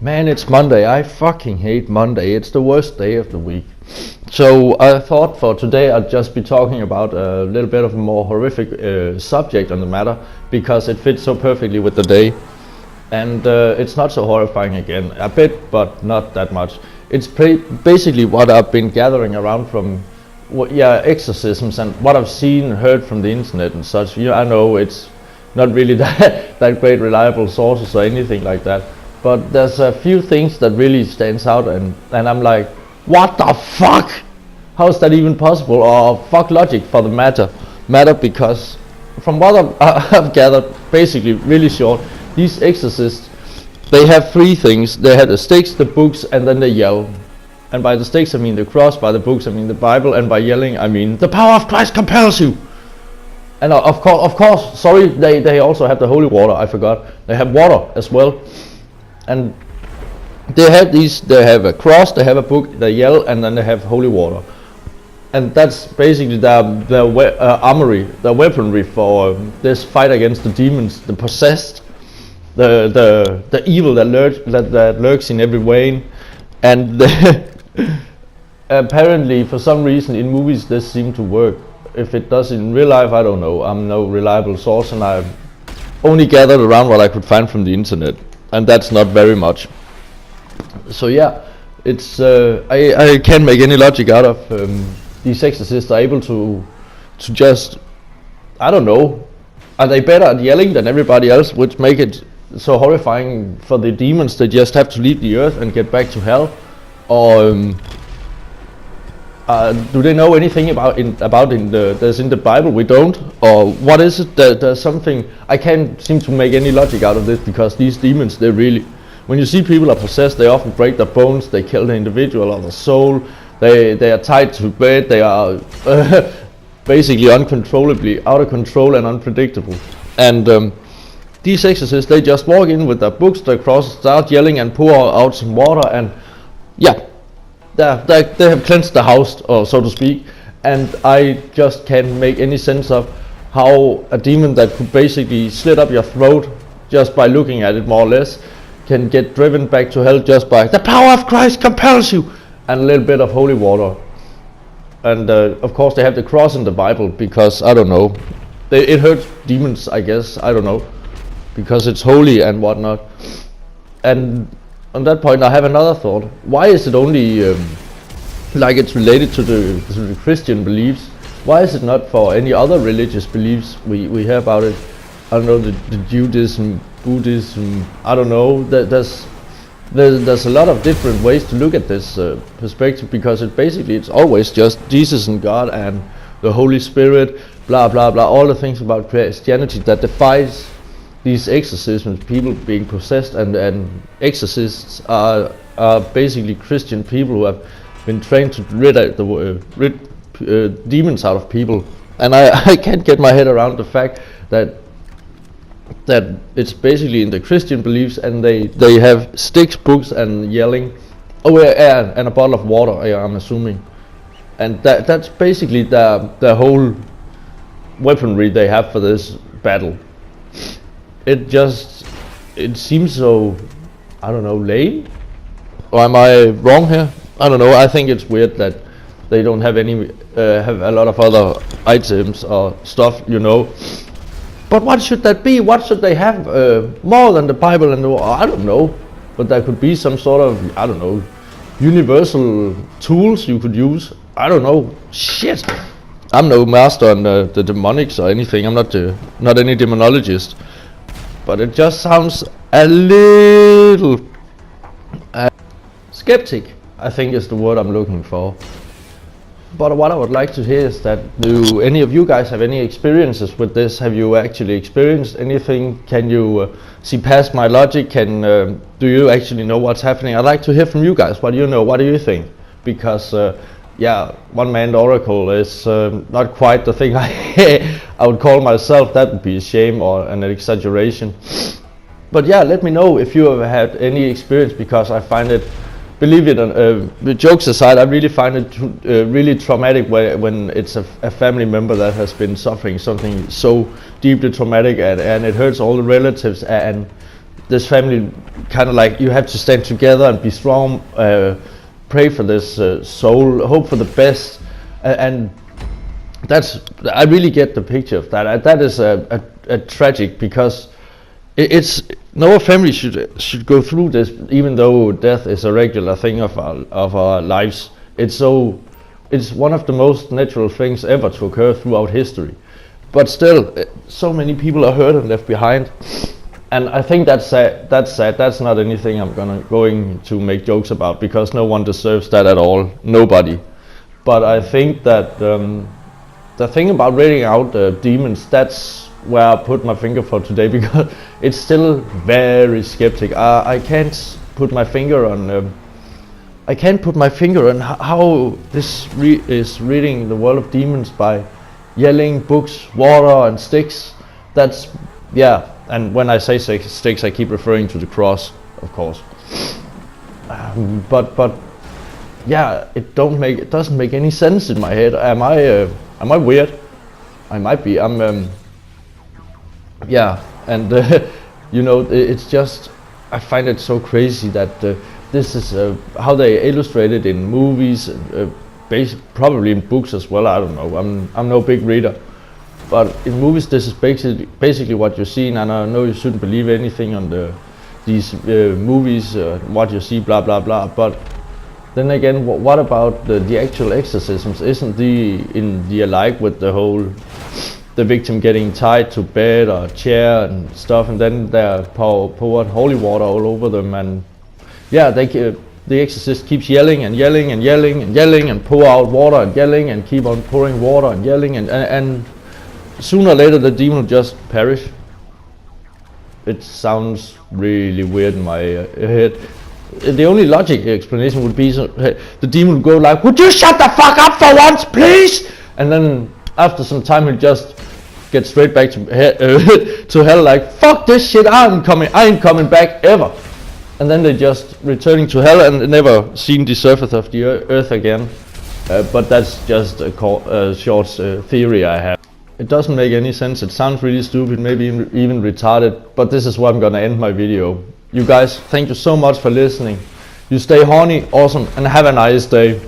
Man, it's Monday. I fucking hate Monday. It's the worst day of the week. So I thought for today I'd just be talking about a little bit of a more horrific subject on the matter, because it fits so perfectly with the day. And it's not so horrifying again. A bit, but not that much. It's basically what I've been gathering around from exorcisms and what I've seen and heard from the internet and such. I know it's not really that great reliable sources or anything like that. But there's a few things that really stands out, and I'm like, what the fuck? How is that even possible? Or fuck logic for the matter, because from what I've gathered, basically really short, these exorcists, they have three things. They have the stakes, the books, and then they yell. And by the stakes I mean the cross, by the books I mean the Bible, and by yelling I mean the power of Christ compels you. And of course, sorry, they also have the holy water, I forgot. They have water as well. And they have a cross, they have a book, they yell, and then they have holy water. And that's basically their armory, their weaponry for this fight against the demons, the possessed, the evil that lurks in every vein. And apparently, for some reason, in movies this seems to work. If it does in real life, I don't know. I'm no reliable source, and I've only gathered around what I could find from the internet. And that's not very much. So yeah, it's I can't make any logic out of these exorcists are able to just, I don't know, are they better at yelling than everybody else, which make it so horrifying for the demons? They just have to leave the earth and get back to hell, or do they know anything about there's in the Bible we don't? Or what is it that there's something? I can't seem to make any logic out of this, because these demons, they really, when you see people are possessed, they often break their bones, they kill the individual or the soul, they are tied to bed, they are basically uncontrollably out of control and unpredictable. And these exorcists, they just walk in with their books, their crosses, start yelling and pour out some water, and yeah, they have cleansed the house, or so to speak. And I just can't make any sense of how a demon that could basically slit up your throat just by looking at it, more or less, can get driven back to hell just by the power of Christ compels you, and a little bit of holy water. And of course they have the cross in the Bible, because I don't know, it hurts demons, I guess, I don't know, because it's holy and whatnot. And on that point I have another thought. Why is it only like it's related to the Christian beliefs? Why is it not for any other religious beliefs we hear about it? I don't know, the Judaism, Buddhism, I don't know. There's a lot of different ways to look at this perspective, because it's always just Jesus and God and the Holy Spirit, blah blah blah, all the things about Christianity that defies these exorcisms, people being possessed. And exorcists are basically Christian people who have been trained to rid demons out of people. And I can't get my head around the fact that it's basically in the Christian beliefs, and they have sticks, books, and yelling, and a bottle of water, I'm assuming. And that's basically the whole weaponry they have for this battle. It seems so, I don't know, lame? Or am I wrong here? I don't know. I think it's weird that they don't have have a lot of other items or stuff, But what should that be? What should they have more than the Bible and I don't know. But there could be some sort of, I don't know, universal tools you could use. I don't know. Shit. I'm no master on the demonics or anything. I'm not any demonologist. But it just sounds a little skeptic, I think is the word I'm looking for. But what I would like to hear is that, do any of you guys have any experiences with this? Have you actually experienced anything? Can you see past my logic? Do you actually know what's happening? I'd like to hear from you guys. What do you know? What do you think? Because one-man oracle is not quite the thing I would call myself. That would be a shame or an exaggeration. But yeah, let me know if you have had any experience, because I find it, believe it, jokes aside, I really find it really traumatic when it's a family member that has been suffering something so deeply traumatic, and it hurts all the relatives, and this family kind of like you have to stand together and be strong, pray for this soul, hope for the best, and I really get the picture of that. That is a tragic, because it's no family should go through this, even though death is a regular thing of our lives. It's one of the most natural things ever to occur throughout history, but still, so many people are hurt and left behind. And I think that's sad. That's not anything I'm going to make jokes about, because no one deserves that at all. Nobody. But I think that the thing about reading out demons, that's where I put my finger for today, because it's still very skeptic. I can't put my finger on. I can't put my finger on how this is reading the world of demons by yelling, books, water, and sticks. That's And when I say sticks, I keep referring to the cross, of course. But yeah, it doesn't make any sense in my head. Am I weird? I might be. It's just, I find it so crazy that this is how they illustrate it in movies, probably in books as well. I don't know. I'm no big reader. But in movies, this is basically what you're seeing, and I know you shouldn't believe anything on these movies, what you see, blah blah blah. But then again, what about the actual exorcisms? Isn't the alike with the victim getting tied to bed or chair and stuff, and then they're poured holy water all over them, and the exorcist keeps yelling and yelling and yelling and yelling and pour out water and yelling and keep on pouring water and yelling and sooner or later the demon will just perish. It sounds really weird in my head. The only logic explanation would be the demon would go like, "Would you shut the fuck up for once, please?" And then after some time he'll just get straight back to hell like, "Fuck this shit, I ain't coming back ever." And then they're just returning to hell and never seen the surface of the earth again. But that's just a short theory I have. It doesn't make any sense. It sounds really stupid, maybe even retarded, but this is where I'm gonna end my video. You guys, thank you so much for listening. You stay horny, awesome, and have a nice day.